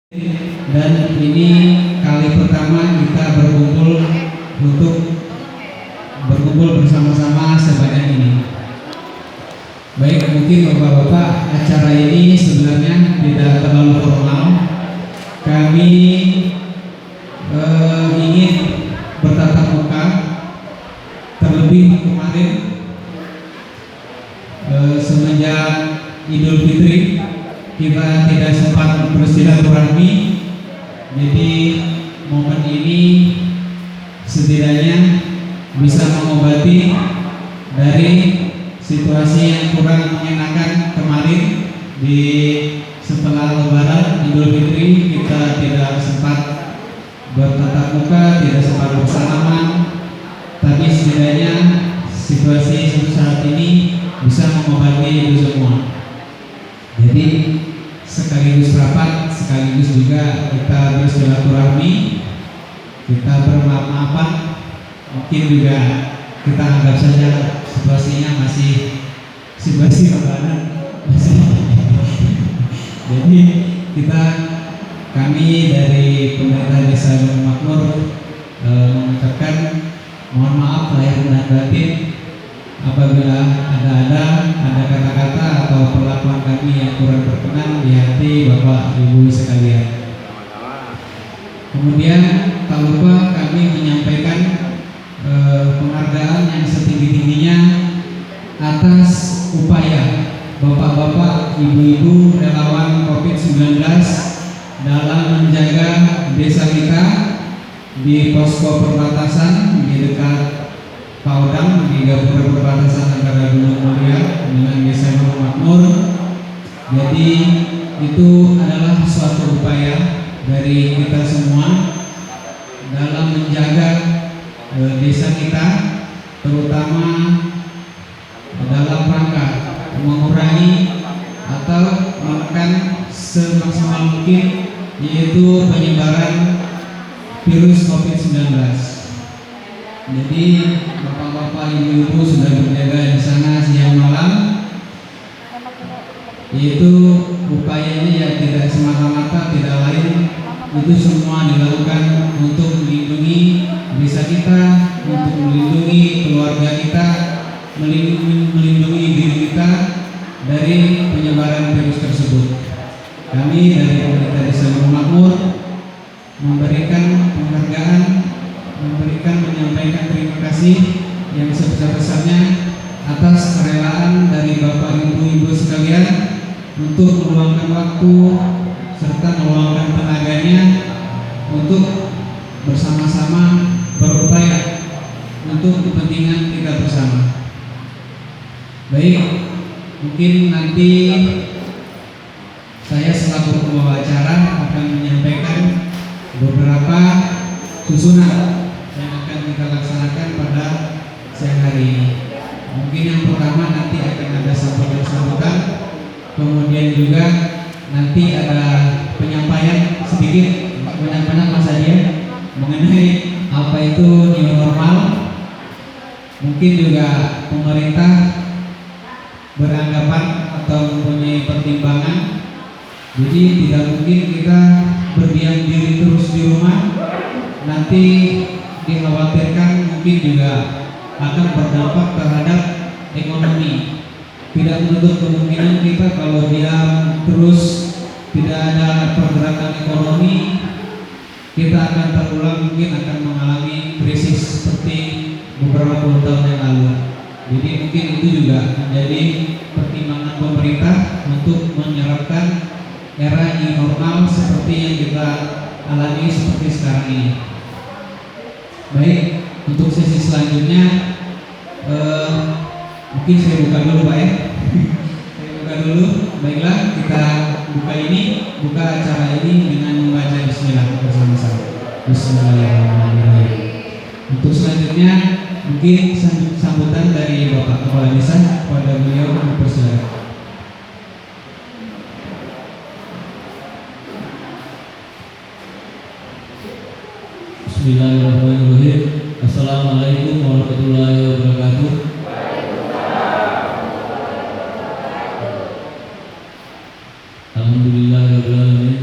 Dan ini kali pertama kita berkumpul bersama-sama sebanyak ini. Baik, mungkin Bapak-bapak, acara ini sebenarnya tidak terlalu formal. Kami ingin bertatap muka, terlebih kemarin semenjak Idul Fitri kita tidak sempat bersilaturahmi. Jadi momen ini setidaknya bisa mengobati dari situasi yang kurang mengenakan kemarin. Di setelah Lebaran Idul Fitri kita tidak sempat bertatap muka, tidak sempat bersalaman, tapi setidaknya situasi saat ini bisa mengobati itu semua. Jadi sekaligus rapat, sekaligus juga kita bersilaturahmi, kita bermaaf-maafan, mungkin juga kita anggap saja situasinya masih situasi Lebaran. Jadi kami dari pemerintah Desa Gunung Makmur mengucapkan mohon maaf lahir dan batin apabila ada kata-kata atau perlakuan kami yang kurang berkenan di hati Bapak Ibu sekalian. Kemudian tak lupa kami menyampaikan penghargaan yang setinggi-tingginya atas upaya Bapak-bapak, Ibu-ibu relawan COVID-19 dalam menjaga desa kita di posko perbatasan di dekat Paudang, di gabungan perbatasan antara Gunung Mulia dengan Desa Gunung Makmur. Jadi itu adalah suatu upaya dari kita semua dalam menjaga desa kita, terutama dalam rangka mengurangi atau menekan semaksimal mungkin yaitu penyebaran virus COVID-19. Jadi bapak-bapak, ibu-ibu sudah berjaga di sana siang malam. Yaitu upayanya ya tidak semata-mata, tidak lain itu semua dilakukan untuk melindungi desa kita, untuk melindungi keluarga kita, melindungi diri kita dari penyebaran virus tersebut. Kami dari pemerintah Desa Gunung Makmur memberikan penghargaan, menyampaikan terima kasih yang sebesar-besarnya atas kerelaan dari Bapak Ibu sekalian untuk meluangkan waktu serta meluangkan tenaganya untuk bersama-sama berupaya untuk kepentingan kita bersama. Baik, mungkin nanti saya selaku pembawa acara akan menyampaikan beberapa susunan yang akan kita laksanakan pada siang hari ini. Mungkin yang pertama nanti akan ada sambutan, kemudian juga nanti ada penyampaian sedikit banyak-banyak Mas Adian mengenai apa itu new normal. Mungkin juga pemerintah beranggapan atau mempunyai pertimbangan, jadi tidak mungkin kita berdiam diri terus di rumah. Nanti dikhawatirkan mungkin juga akan berdampak terhadap ekonomi. Tidak menutup kemungkinan kita kalau diam terus tidak ada pergerakan ekonomi, kita akan terulang, mungkin akan mengalami krisis seperti beberapa puluh tahun yang lalu. Jadi mungkin itu juga menjadi pertimbangan pemerintah untuk menerapkan era new normal seperti yang kita alami seperti sekarang ini. Baik, untuk sesi selanjutnya mungkin saya buka dulu Pak ya. Saya buka dulu. Baiklah, kita buka acara ini dengan membaca bismillah bersama-sama. Bismillahirrahmanirrahim. Untuk selanjutnya mungkin sambutan dari Bapak Kepala Desa, kepada beliau dipersilakan. Bismillahirrahmanirrahim. Assalamualaikum warahmatullahi wabarakatuh. Alhamdulillahirrahmanirrahim.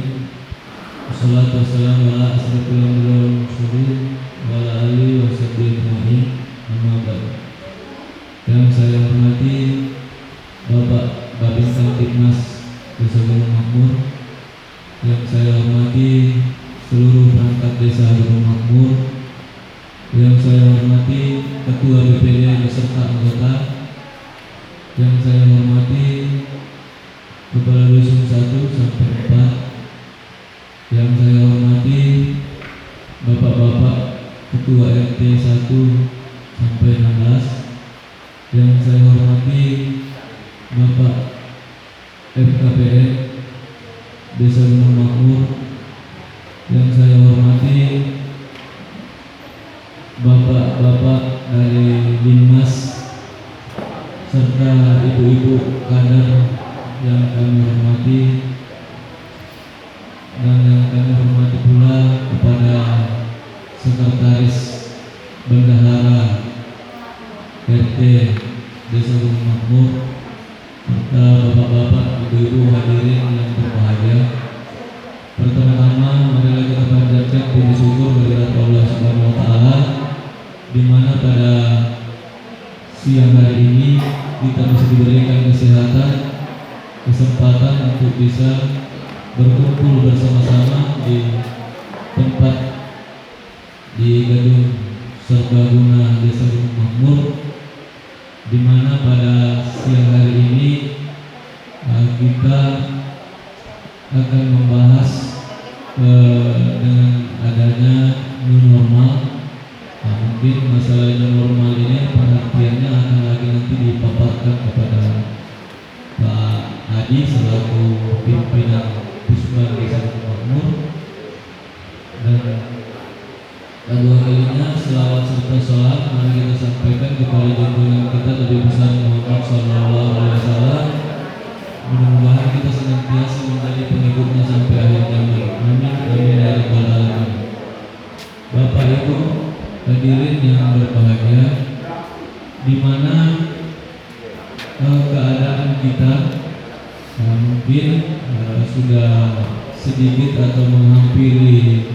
Wassalatu wassalamu ala asrofil anbiya'i wal mursalin wa ala alihi wa sahbihi ajma'in. Amma ba'du. Yang saya hormati Bapak Babin Kamtibnas Desa Gunung Makmur, yang saya hormati seluruh perangkat Desa Gunung Makmur, yang saya hormati Ketua BPD beserta anggota, yang saya hormati Kepala Dusun 1 sampai 4, yang saya hormati Bapak-bapak Ketua RT 1 sampai 16, yang saya hormati Bapak FKPN Desa Gunung Makmur, yang saya hormati bapak-bapak dari Linmas serta ibu-ibu kader yang kami hormati, dan yang kami hormati pula kepada Sekretaris Bendahara RT Desa Gunung Makmur serta bapak-bapak, ibu-ibu hadirin yang berbahagia. Pertama-tama marilah kita panjatkan puji syukur kehadirat Allah Subhanahu wa taala, di mana pada siang hari ini kita masih diberikan kesehatan, kesempatan untuk bisa berkumpul bersama-sama di tempat di gedung Serbaguna Desa Gunung Makmur, di mana pada siang hari ini kita akan membahas dengan adanya new normal. Mungkin masalah new normal ini perhatiannya akan lagi nanti dipaparkan kepada Pak Adi selaku pimpinan Pusbang Desa Gunung Makmur. Dan kedua kalinya selawat serta salam mari kita sampaikan kepada junjungan kita Nabi besar Muhammad SAW. Mudah-mudahan kita senantiasa menjadi pengikutnya sampai akhir zaman. Amin amin ya rabbal alamin. Bapak Ibu hadirin yang berbahagia, di mana keadaan kita mungkin sudah sedikit atau menghampiri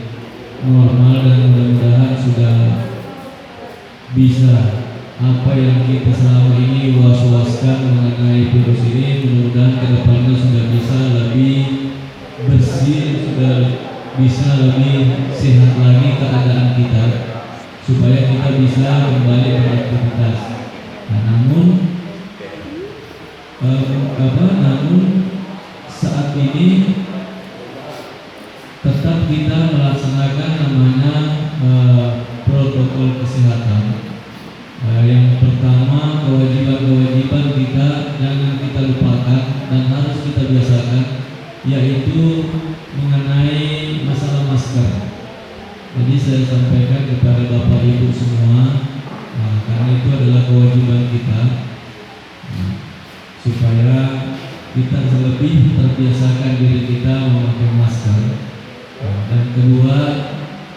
normal, dan mudah-mudahan sudah bisa apa yang kita selama ini was-waskan mengenai virus ini, mudah-mudahan kedepannya sudah bisa lebih bersih, sudah bisa lebih sehat lagi keadaan kita, supaya kita bisa kembali beraktivitas. Namun saat ini tetap kita melaksanakan namanya protokol kesehatan. Yang pertama, kewajiban-kewajiban kita jangan kita lupakan dan harus kita biasakan, yaitu mengenai masalah masker. Jadi saya sampaikan kepada Bapak Ibu semua, karena itu adalah kewajiban kita, supaya kita lebih terbiasakan diri kita memakai masker. Dan kedua,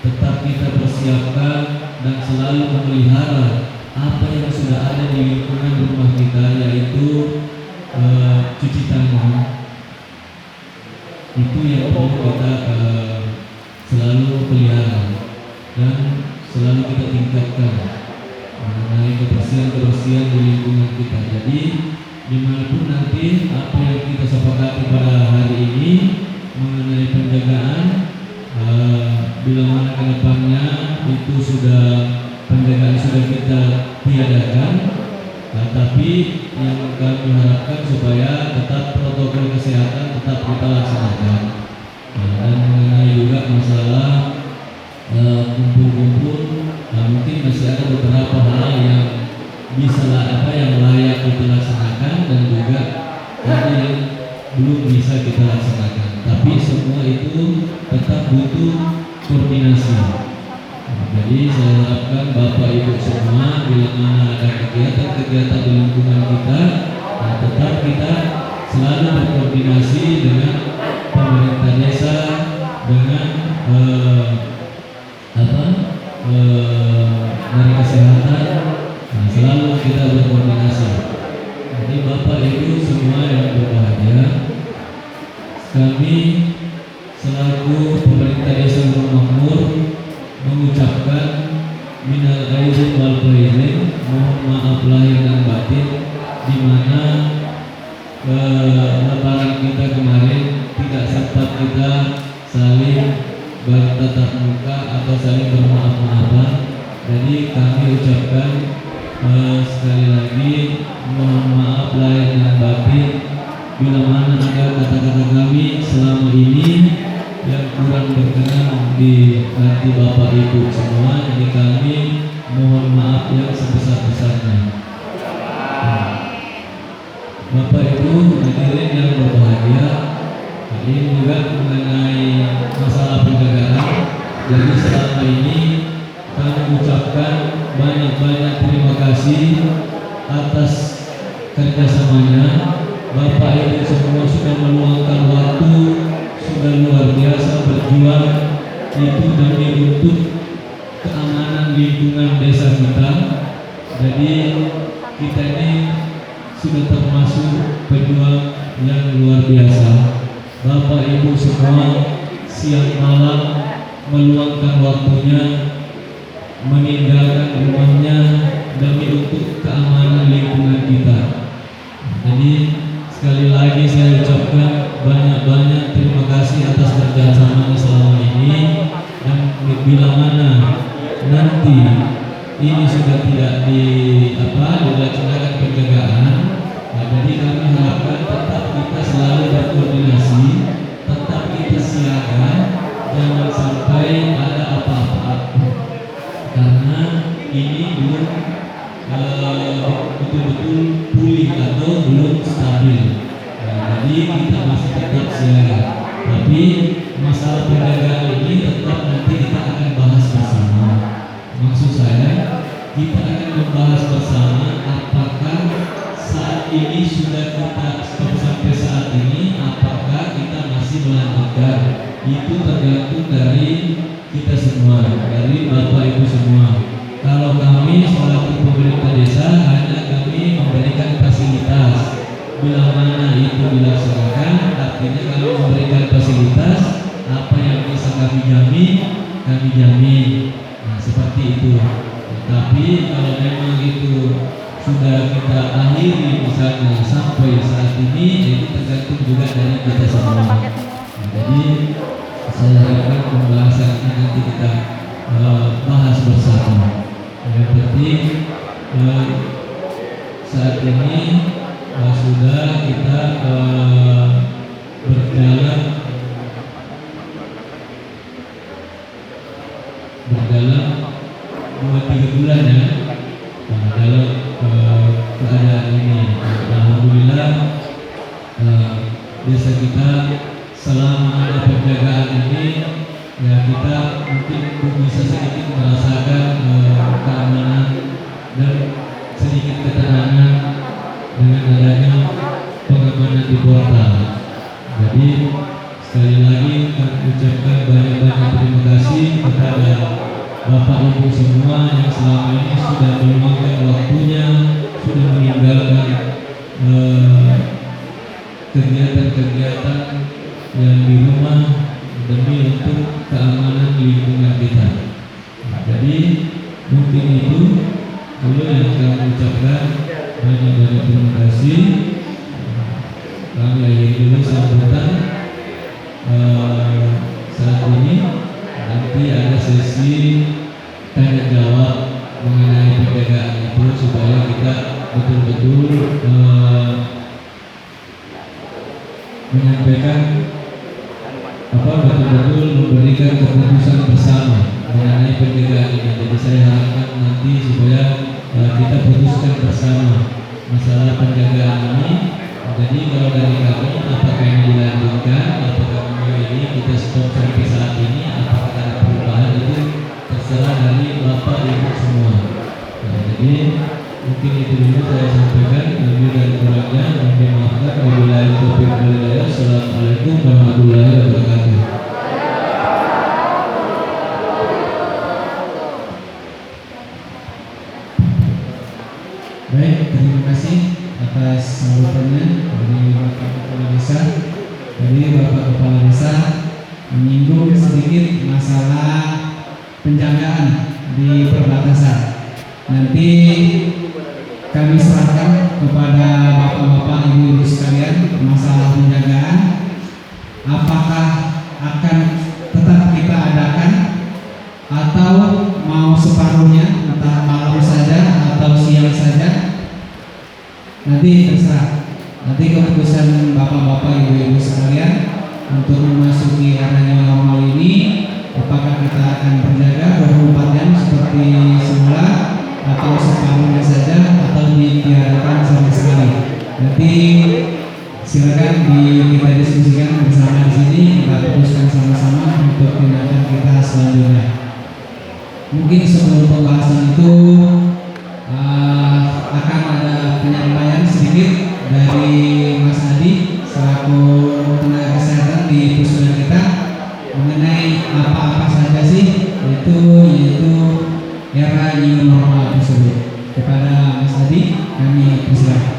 tetap kita persiapkan dan selalu memelihara apa yang sudah ada di lingkungan rumah kita, yaitu cuci tangan. Itu yang perlu kita selalu pelihara dan selalu kita tingkatkan mengenai kebersihan di lingkungan kita. Jadi dimanapun nanti apa yang kita sepakati pada hari ini mengenai penjagaan, bila mana ke depannya itu sudah penjagaan sudah kita tiadakan, tapi yang kami harapkan supaya tetap protokol kesehatan tetap kita laksanakan. Dan mengenai juga masalah kumpul-kumpul, mungkin masih ada beberapa hal yang bisa yang layak kita laksanakan dan juga ada yang belum bisa kita laksanakan. Tapi semua itu tetap butuh koordinasi. Jadi saya harapkan Bapak Ibu semua bila mana ada kegiatan-kegiatan di lingkungan kita, tetap kita selalu berkoordinasi dengan pemerintah desa, dengan dari kesehatan, selalu kita berkoordinasi. Jadi Bapak Ibu semua yang berbahagia, kami selaku selaku pemerintah Desa Gunung Makmur mengucapkan minal aizin wal faizin, mohon maaf lahir dan batin, di mana lebaran kita kemarin tidak sempat kita saling bertatap muka atau saling bermaaf-maafan. Jadi kami ucapkan sekali lagi mohon maaf lahir dan batin bila mana ada kata-kata kami selama ini yang kurang berkenan di hati Bapak Ibu semua. Jadi kami mohon maaf yang sebesar-besarnya. Bapak Ibu hadirin yang berbahagia, ini juga mengenai masalah penjagaan. Jadi selama ini kami ucapkan banyak-banyak terima kasih atas kerjasamanya. Bapak Ibu semua sudah meluangkan waktu, sudah luar biasa berjuang itu demi untuk keamanan lingkungan desa kita. Jadi kita ini sudah termasuk pejuang yang luar biasa. Bapak Ibu semua siang malam meluangkan waktunya, meninggalkan rumahnya demi untuk keamanan lingkungan kita. Jadi sekali lagi saya ucapkan banyak-banyak terima kasih atas kerjasamanya selama ini. Dan bila mana nanti ini sudah tidak dilaksanakan penjagaan, jadi kami harapkan tetap kita selalu berkoordinasi, tetap kita siaga, jangan sampai ada apa-apa, karena ini belum betul-betul pulih atau belum stabil. Jadi kita masih tetap siaga, tapi masalah penjagaan ini tetap nanti kita akan bahas bersama. Maksud saya, kita akan membahas bersama apakah saat ini sudah kita stop sampai saat ini, apakah kita masih melanjutkan. Itu tergantung dari kita semua, dari Bapak Ibu semua. Kalau kami selaku pemerintah desa hanya kami memberikan fasilitas. Bila mana itu dilaksanakan, artinya kami memberikan fasilitas, apa yang bisa kami jamin. Nah, seperti itu. Tapi kalau memang itu sudah kita akhiri misalnya sampai saat ini, itu tergantung juga dari kita semua. Nah, jadi saya harapkan pembahasan ini nanti kita bahas bersama. Yang penting saat ini sudah kita berjalan 2-3 bulan ya dalam keadaan ini. Alhamdulillah desa kita selama ada penjagaan ini, ya kita mungkin bisa sedikit merasakan keamanan dan sedikit ketenangan dengan adanya pengamanan di portal. Jadi sekali lagi kami ucapkan banyak-banyak terima kasih kepada Bapak Ibu semua yang selama ini sudah meluangkan waktunya, sudah meninggalkan kegiatan-kegiatan yang di rumah demi untuk keamanan lingkungan kita. Jadi mungkin itu dulu yang kami ucapkan. Banyak-banyak terima kasih. Kami akhiri dulu sambutan saat ini. Nanti ada sesi tanya jawab mengenai penjagaan itu supaya kita betul-betul menyampaikan betul-betul memberikan keputusan bersama mengenai penjagaan ini. Jadi saya harapkan nanti supaya kita putuskan bersama masalah penjagaan ini. Jadi kalau dari kami, apakah yang dilanjutkan, apakah ini kita stop sampai saat ini, apakah ada perubahan, itu terserah dari Bapak Ibu semua. Nah, jadi mungkin itu dulu saya sampaikan. Lebih dan kurangnya mohon dimaafkan. Wabillahi taufiq wal hidayah. Assalamualaikum warahmatullahi wabarakatuh. Baik, terima kasih atas sambutannya dari Bapak Kepala Desa. Jadi Bapak Kepala Desa menyinggung sedikit masalah penjagaan di perbatasan. Nanti kami serahkan kepada bapak-bapak, ibu-ibu sekalian masalah penjagaan. Apakah akan tetap kita adakan atau mau separuhnya, entah malam saja atau siang saja, nanti terserah. Nanti keputusan bapak-bapak, ibu-ibu sekalian untuk memasuki era new normal ini, apakah kita akan berjaga 24 jam seperti semula atau separuhnya saja atau ditiadakan sama sekali. Nanti silakan kita diskusikan bersama di sini, kita putuskan sama-sama untuk tindakan kita selanjutnya. Mungkin sebelum pembahasan itu akan ada penyampaian sedikit dari Mas Adi selaku tenaga kesehatan di puskesmas kita mengenai apa-apa saja sih yaitu era new normal tersebut. Kepada Mas Adi kami persilakan.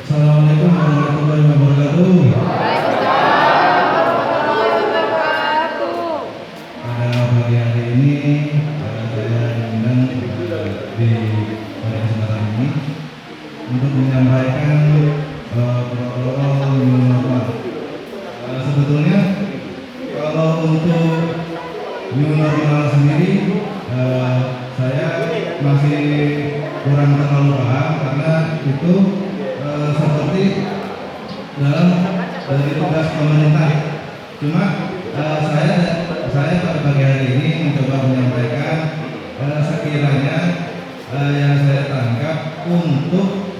Assalamualaikum warahmatullahi wabarakatuh. Pada pagi hari ini saya diundang di pada kesempatan ini untuk menyampaikan protokol new normal. Sebetulnya kalau untuk new normal sendiri saya masih kurang terlalu paham karena itu seperti dalam dari tugas pemerintah. Cuma saya pada pagi hari ini mencoba menyampaikan sekiranya yang saya tangkap untuk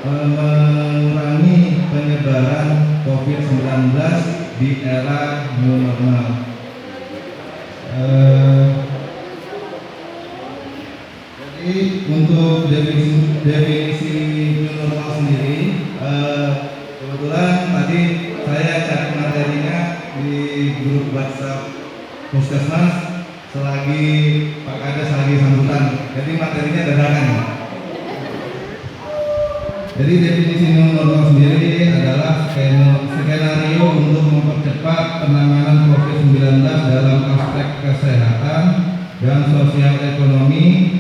mengurangi penyebaran COVID-19 di era new normal. Jadi untuk definisi new normal sendiri, kebetulan tadi saya cari materinya di grup WhatsApp Puskesmas selagi Pak Kades lagi sambutan. Jadi materinya dadakan. Jadi definisi new normal sendiri adalah skenario untuk mempercepat penanganan COVID-19 dalam aspek kesehatan dan sosial ekonomi.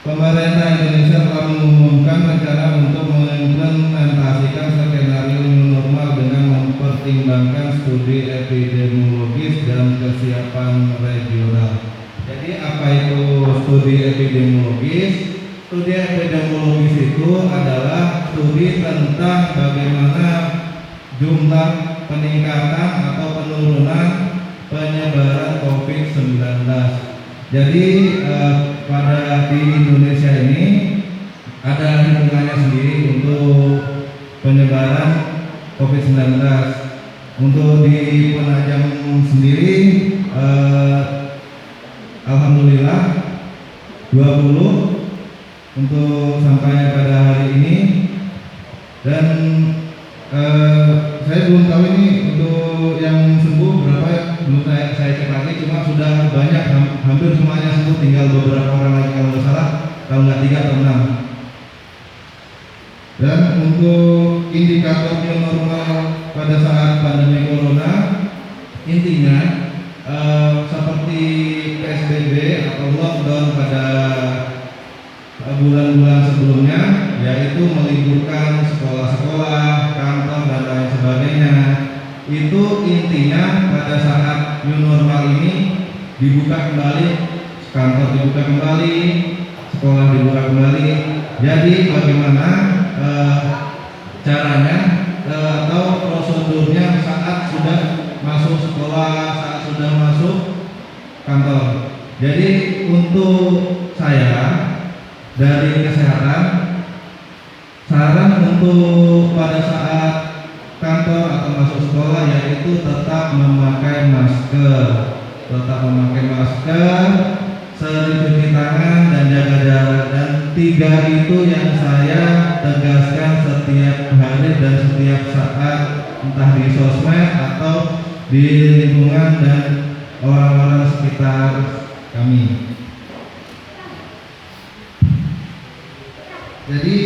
Pemerintah Indonesia telah mengumumkan rencana untuk mengimplementasikan skenario new normal dengan mempertimbangkan studi epidemiologis dan kesiapan regional. Jadi apa itu studi epidemiologis? Studi epidemiologis itu adalah studi tentang bagaimana jumlah peningkatan atau penurunan penyebaran COVID-19. Jadi pada di Indonesia ini ada hitungannya sendiri untuk penyebaran COVID-19. Untuk di Penajam sendiri alhamdulillah 20 untuk sampai pada hari ini, dan saya belum tahu ini untuk yang sembuh berapa, belum saya cek lagi, cuma sudah banyak, hampir semuanya sembuh, tinggal beberapa orang lagi kalau nggak salah, kalau nggak 3 atau 6. Dan untuk indikator new normal pada saat pandemi corona, intinya seperti PSBB atau lockdown pada bulan-bulan sebelumnya, yaitu meliburkan sekolah-sekolah, kantor dan lain sebagainya. Itu intinya pada saat new normal ini dibuka kembali, kantor dibuka kembali, sekolah dibuka kembali. Jadi bagaimana caranya atau prosedurnya saat sudah masuk sekolah, saat sudah masuk kantor. Jadi untuk saya dari kesehatan, saran untuk pada saat kantor atau masuk sekolah yaitu tetap memakai masker, sering cuci tangan dan jaga jarak. Dan 3 itu yang saya tegaskan setiap hari dan setiap saat, entah di sosmed atau di lingkungan dan orang-orang sekitar kami. Jadi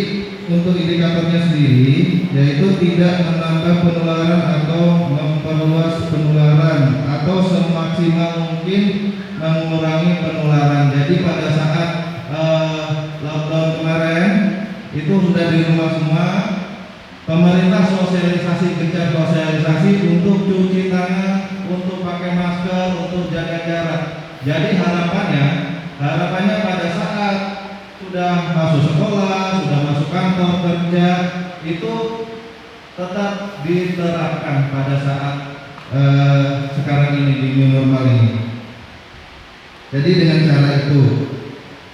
untuk indikatornya sendiri yaitu tidak menambah penularan atau memperluas penularan atau semaksimal mungkin mengurangi penularan. Jadi pada saat lockdown kemarin itu sudah di rumah semua, pemerintah sosialisasi, gencar sosialisasi untuk cuci tangan, untuk pakai masker, untuk jaga jarak. Jadi harapannya pada saat sudah masuk sekolah, sudah masuk kantor kerja, itu tetap diterapkan pada saat sekarang ini di new normal ini. Jadi dengan cara itu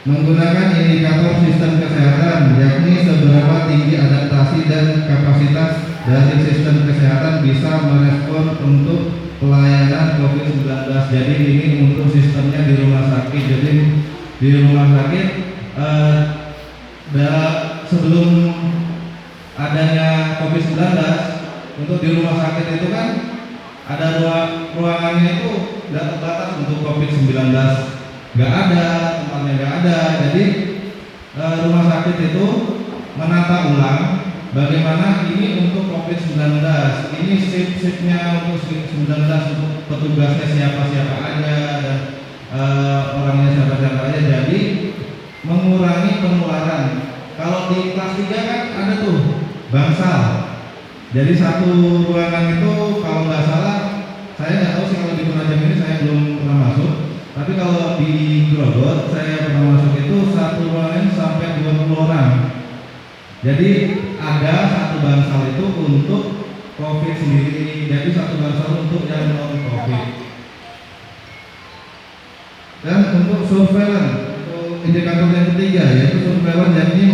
menggunakan indikator sistem kesehatan, yakni seberapa tinggi adaptasi dan kapasitas dari sistem kesehatan bisa merespon untuk pelayanan COVID-19. Jadi ini untuk sistemnya di rumah sakit. Jadi di rumah sakit sebelum adanya COVID-19, untuk di rumah sakit itu kan ada ruangannya itu tidak terbatas untuk COVID-19, nggak ada, tempatnya nggak ada. Jadi rumah sakit itu menata ulang bagaimana ini untuk COVID-19, ini shift-shiftnya untuk COVID-19, untuk petugasnya siapa-siapa aja dan orangnya siapa-siapa aja. Jadi mengurangi penularan. Kalau di kelas 3 kan ada tuh bangsal. Jadi satu ruangan itu kalau nggak salah, saya nggak tahu sih kalau di Penajam ini saya belum pernah masuk. Tapi kalau di Grogol saya pernah masuk itu satu ruangan sampai 20 orang. Jadi ada satu bangsal itu untuk COVID sendiri. Jadi satu bangsal untuk yang non COVID. Dan untuk surveillance, indikator yang ketiga yaitu surveillance, yakni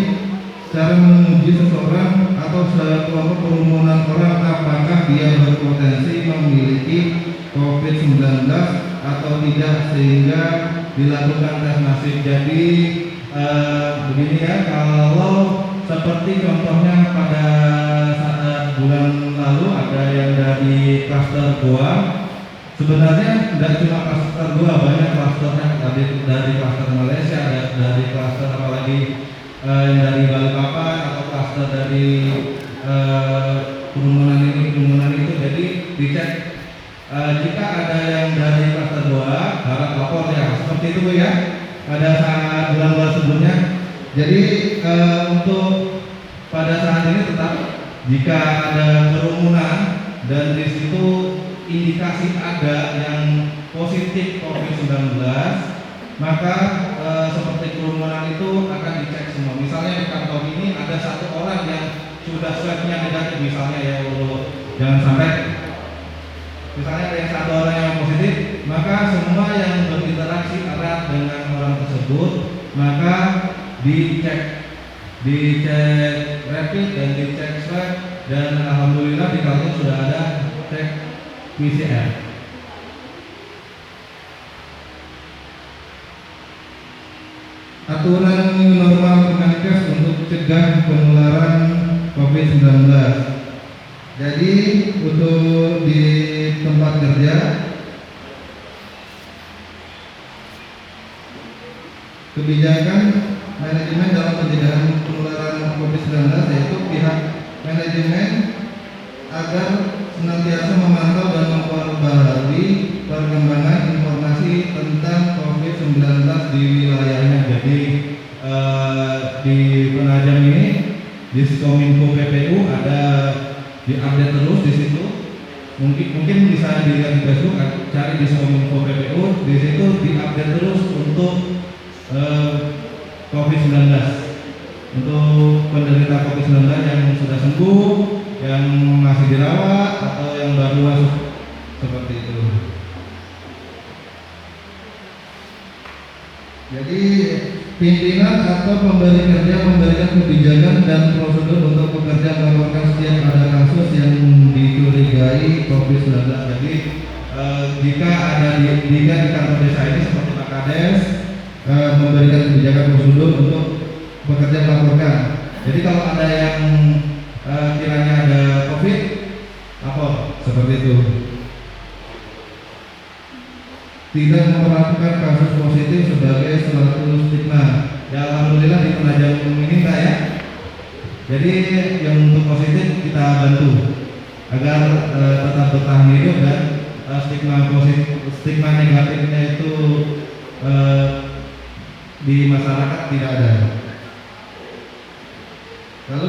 cara menguji seseorang atau sekelompok kerumunan orang apakah dia berpotensi memiliki COVID-19 atau tidak, sehingga dilakukan tes masif. Jadi begini ya, kalau seperti contohnya pada saat bulan lalu ada yang dari klaster Goa. Sebenarnya tidak cuma klaster Goa, banyak klasternya, dari klaster Malaysia, dari klaster apalagi yang dari Balikpapan atau klaster dari kerumunan ini kerumunan itu. Jadi dicek jika ada yang dari klaster Goa, harap lapor ya, seperti itu Bu ya, pada saat bulan-bulan sebelumnya. Jadi untuk pada saat ini tetap jika ada kerumunan dan di situ indikasi ada yang positif COVID-19, maka seperti kerumunan itu akan dicek semua. Misalnya di kantor ini ada satu orang yang sudah swabnya negatif misalnya, ya Allah, jangan sampai misalnya ada yang satu orang yang positif, maka semua yang berinteraksi erat dengan orang tersebut maka dicek rapid dan dicek swab, dan alhamdulillah di kantor sudah ada cek PCR. Aturan new normal Kemenkes untuk cegah penularan COVID-19. Jadi untuk di tempat kerja, kebijakan manajemen dalam pencegahan penularan COVID-19 yaitu pihak manajemen agar senantiasa memantau dan memperbarui perkembangan informasi tentang COVID-19 di wilayahnya. Jadi di Penajam ini di Kominfo PPU ada diupdate terus di situ. Mungkin bisa dilihat di Facebook, cari di Kominfo PPU, di situ diupdate terus untuk COVID-19, untuk penderita COVID-19 yang sudah sembuh, yang masih dirawat atau yang baru masuk, seperti itu. Jadi pimpinan atau pemberi kerja memberikan kebijakan dan prosedur untuk pekerja melaporkan setiap ada kasus yang dicurigai COVID-19. Jadi jika di kantor desa ini seperti Pak Kades memberikan kebijakan prosedur untuk pekerja melaporkan. Jadi kalau ada yang kiranya ada COVID, lapor, seperti itu. Tidak memperlakukan kasus positif sebagai suatu stigma. Ya alhamdulillah di Penajam ini enggak ya. Jadi yang untuk positif kita bantu agar tetap bertahan hidup dan stigma negatifnya itu di masyarakat tidak ada. Lalu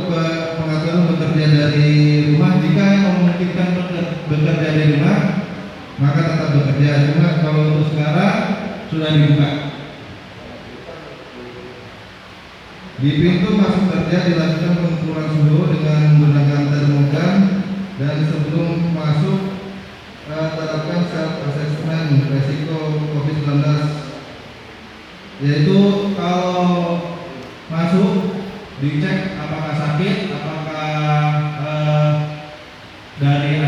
pengaturan bekerja dari rumah, jika memungkinkan bekerja di rumah maka tetap bekerja. Cuma kalau untuk sekarang sudah dibuka. Di pintu masuk kerja dilakukan pengukuran suhu dengan menggunakan termogan, dan sebelum masuk terapkan self assessment resiko COVID-19, yaitu kalau masuk dicek apakah sakit, apakah dari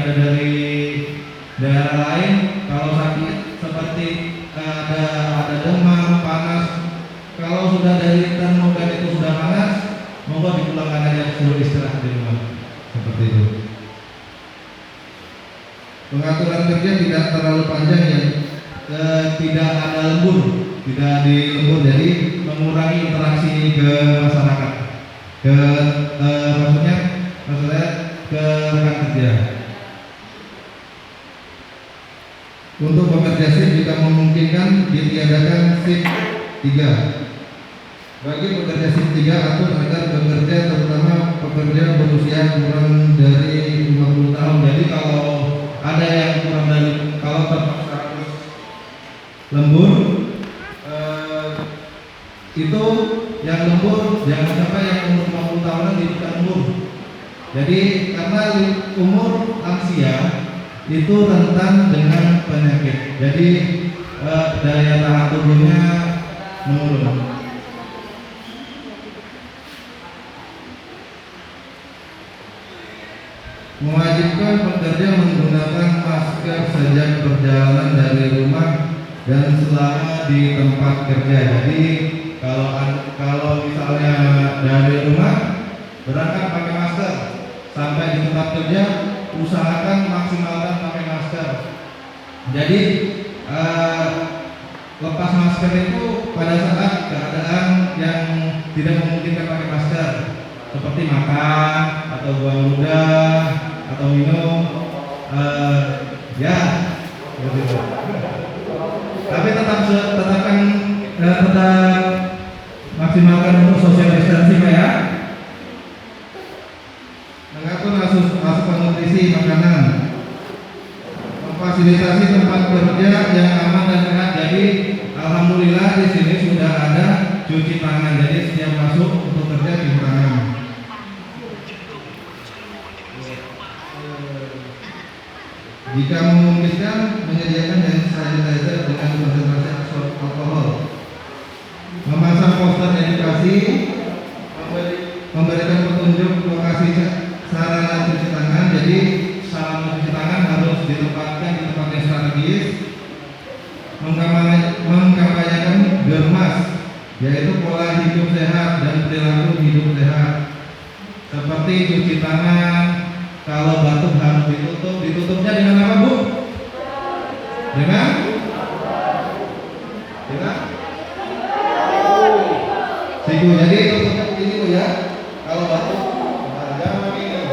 daerah lain. Kalau sakit seperti ada demam, panas, kalau sudah dari termogan itu sudah panas, monggo dipulangkan aja, suruh istirahat di rumah. Seperti itu. Pengaturan kerja tidak terlalu panjang ya, tidak ada lembur, tidak di lembur, jadi mengurangi interaksi ke masyarakat, maksudnya ke rekan kerja. Untuk pekerja shift jika memungkinkan ditiadakan shift 3. Bagi pekerja shift 3 atur agar bekerja, terutama pekerja berusia kurang dari 50 tahun. Jadi kalau ada yang kurang dari, kalau terpaksa harus lembur, itu yang lembur jangan sampai yang umur 50 tahunan tidak lembur. Jadi karena umur lansia itu rentan dengan penyakit, jadi daya tahan tubuhnya menurun. Mewajibkan pekerja menggunakan masker sejak perjalanan dari rumah dan selama di tempat kerja. Jadi kalau misalnya dari rumah berangkat pakai masker, sampai di tempat kerja usahakan maksimalkan pakai masker. Jadi lepas masker itu pada saat keadaan yang tidak memungkinkan pakai masker, seperti makan atau buang ludah atau minum, ya begitu. Tapi tetap maksimalkan untuk social distancing ya. Mengatur asupan nutrisi makanan, memfasilitasi tempat kerja yang aman dan sehat. Jadi alhamdulillah di sini sudah ada cuci tangan, jadi setiap masuk untuk kerja cuci tangan. Jika memungkinkan menyediakan hand sanitizer dengan konsentrasi alkohol, memasang poster edukasi, memberikan petunjuk lokasi sarana cuci tangan. Jadi sarana cuci tangan harus ditempatkan di tempat yang strategis. Mengkampanyekan germas, yaitu pola hidup sehat dan perilaku hidup sehat, seperti cuci tangan. Kalau batuk harus ditutupnya dengan apa, Bu? Dengan siku. Jadi tutupnya begini, Bu ya. Kalau batuk, jangan begini.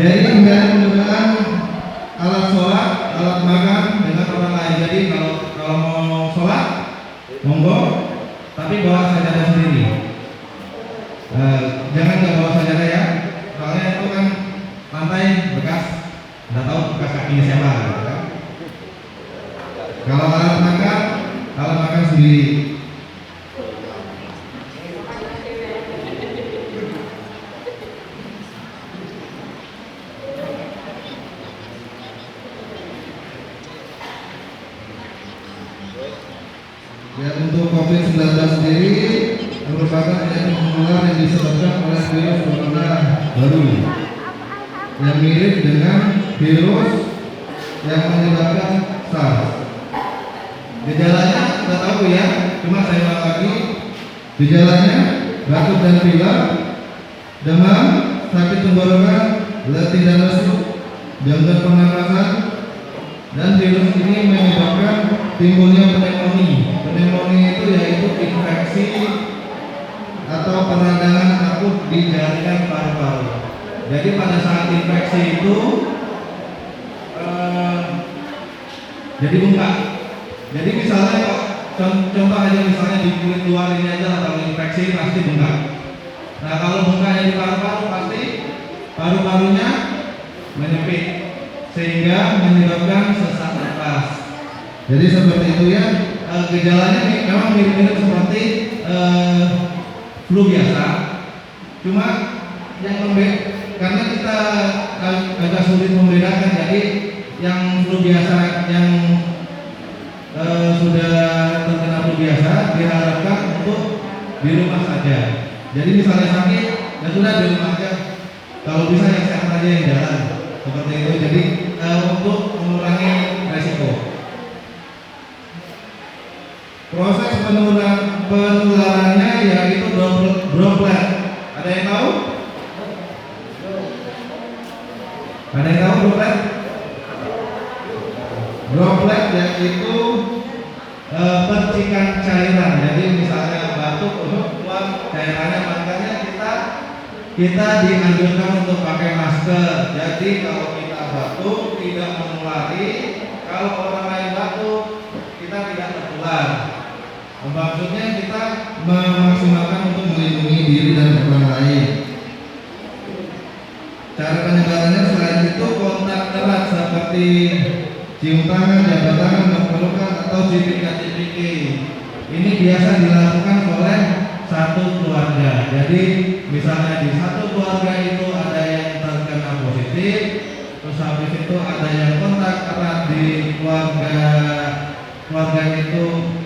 Jadi hindari penggunaan alat sholat, alat makan dengan orang lain. Jadi kalau mau sholat, monggo, tapi bawa sajadah sendiri. Jangan nggak bawa sajadah ya, soalnya itu kan lantai bekas, nggak tahu bekas kakinya siapa. Gitu kan? Kalau alat makan sendiri. Ya, untuk COVID-19 sendiri merupakan penyakit menular yang disebabkan oleh virus corona baru yang mirip dengan virus yang menyebabkan SARS. Gejalanya sudah tahu ya, cuma saya ulang lagi. Gejalanya batuk dan pilek, demam, sakit tenggorokan, letih dan lesu, gangguan pernapasan, dan virus ini menyebabkan timbulnya pneumonia. Pneumonia itu yaitu infeksi atau peradangan akut di jaringan paru-paru. Jadi pada saat infeksi itu jadi bengkak. Jadi misalnya contoh aja misalnya di kulit luar ini aja kalau infeksi pasti bengkak. Nah kalau bengkaknya di paru-paru pasti paru-parunya menyempit sehingga menyebabkan sesak napas. Jadi seperti itu ya. Gejalanya memang mirip-mirip seperti flu biasa. Cuma yang karena kita agak sulit membedakan, jadi yang flu biasa yang sudah terkena flu biasa diharapkan untuk di rumah saja. Jadi misalnya sakit ya sudah di rumah aja. Kalau bisa yang sehat aja yang jalan seperti itu. Jadi untuk mengurangi resiko. Proses penularannya yaitu droplet. Ada yang tahu? Ada yang tahu droplet? Droplet yaitu percikan cairan. Jadi misalnya batuk keluar cairannya, makanya kita dianjurkan untuk pakai masker. Jadi kalau kita batuk tidak menulari, kalau orang lain batuk kita tidak tertular. Maksudnya kita memaksimalkan untuk melindungi diri dan orang lain. Cara penyebarannya selain itu kontak erat seperti cium tangan, jabat tangan, memelukkan atau cipika-cipiki. Ini biasa dilakukan oleh satu keluarga. Jadi misalnya di satu keluarga itu ada yang terkena positif, terus habis itu ada yang kontak erat di keluarga itu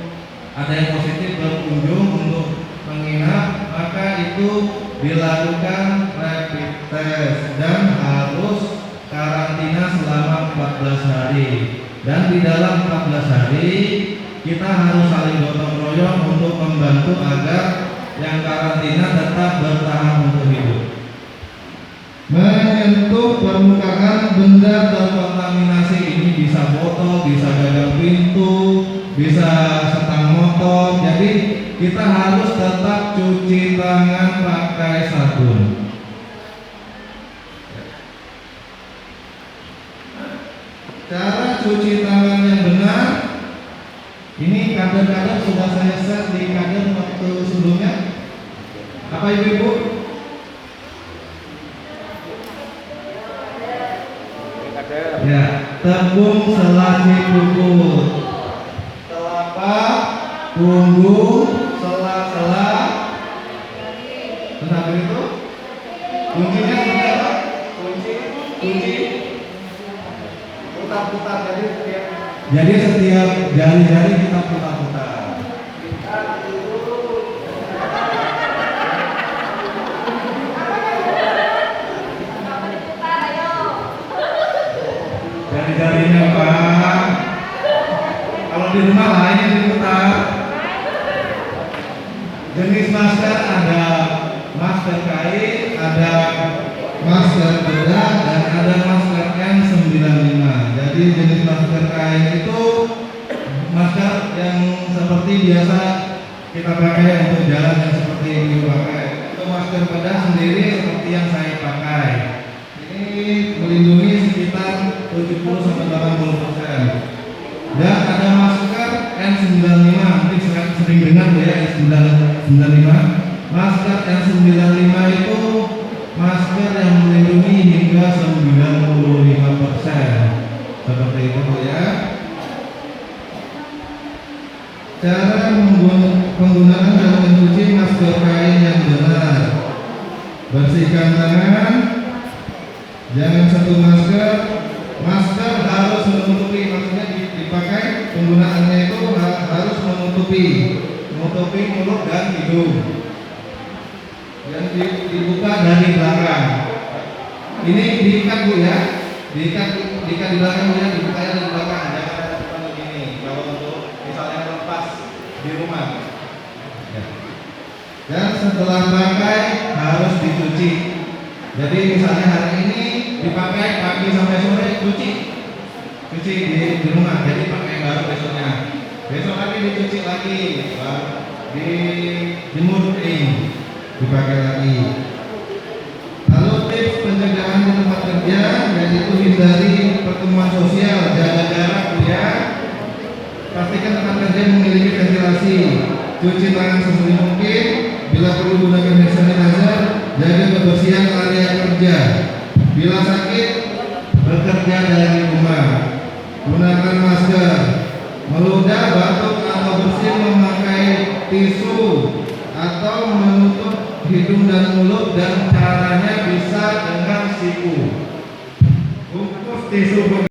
ada yang positif berkunjung untuk menginap, maka itu dilakukan rapid test dan harus karantina selama 14 hari. Dan di dalam 14 hari kita harus saling gotong royong untuk membantu agar yang karantina tetap bertahan untuk hidup. Menyentuh permukaan benda terkontaminasi ini bisa botol, bisa gagang pintu, bisa setang motor. Jadi kita harus tetap cuci tangan pakai sabun. Cara cuci tangan yang benar, ini kader-kader sudah saya share di kader waktu sebelumnya. Apa ibu-ibu? Ya, tepung selasi puput, telapak, punggung, sela-sela. Terus habis itu kuncinya seperti apa? Kunci putar-putar. Jadi setiap jari-jari kita putar-putar. Jari-jarinya Pak. Kalau di rumah lainnya diputar. Jenis masker ada masker kain, ada masker bedah, dan ada masker N95. Jadi jenis masker kain itu masker yang seperti biasa kita pakai untuk jalan, yang seperti ini pakai. Untuk masker bedah sendiri seperti yang saya pakai. Ini melindungi sekitar 70-80%. Dan ada masker N95, nanti sering dengar ya N95. Masker N95 itu masker yang melindungi hingga 95%. Seperti itu ya. Cara penggunaan dan mencuci masker kain yang benar. Bersihkan tangan. Jangan sentuh masker. Masker harus menutupi, maksudnya dipakai penggunaannya itu harus menutupi mulut dan hidung. Dan dibuka dari belakang. Ini diikat Bu ya, diikat di belakang Bu ya, dibuka dari belakang. Jangan ada depan begini. Kalau untuk misalnya lepas di rumah. Ya. Dan setelah pakai harus dicuci. Jadi misalnya hari ini dipakai pagi sampai sore, cuci di rumah, jadi pakai baru besoknya. Besok lagi dicuci lagi, dijemur kering, dipakai lagi. Lalu tips pencegahan di tempat kerja yaitu hindari pertemuan sosial, jaga jarak ya. Pastikan tempat kerja memiliki ventilasi, cuci tangan sesering mungkin, bila perlu gunakan hand sanitizer, jaga kebersihan area kerja. Bila sakit, bekerja dari rumah, gunakan masker, meludah, batuk atau bersin memakai tisu atau menutup hidung dan mulut, dan caranya bisa dengan siku. Bungkus tisu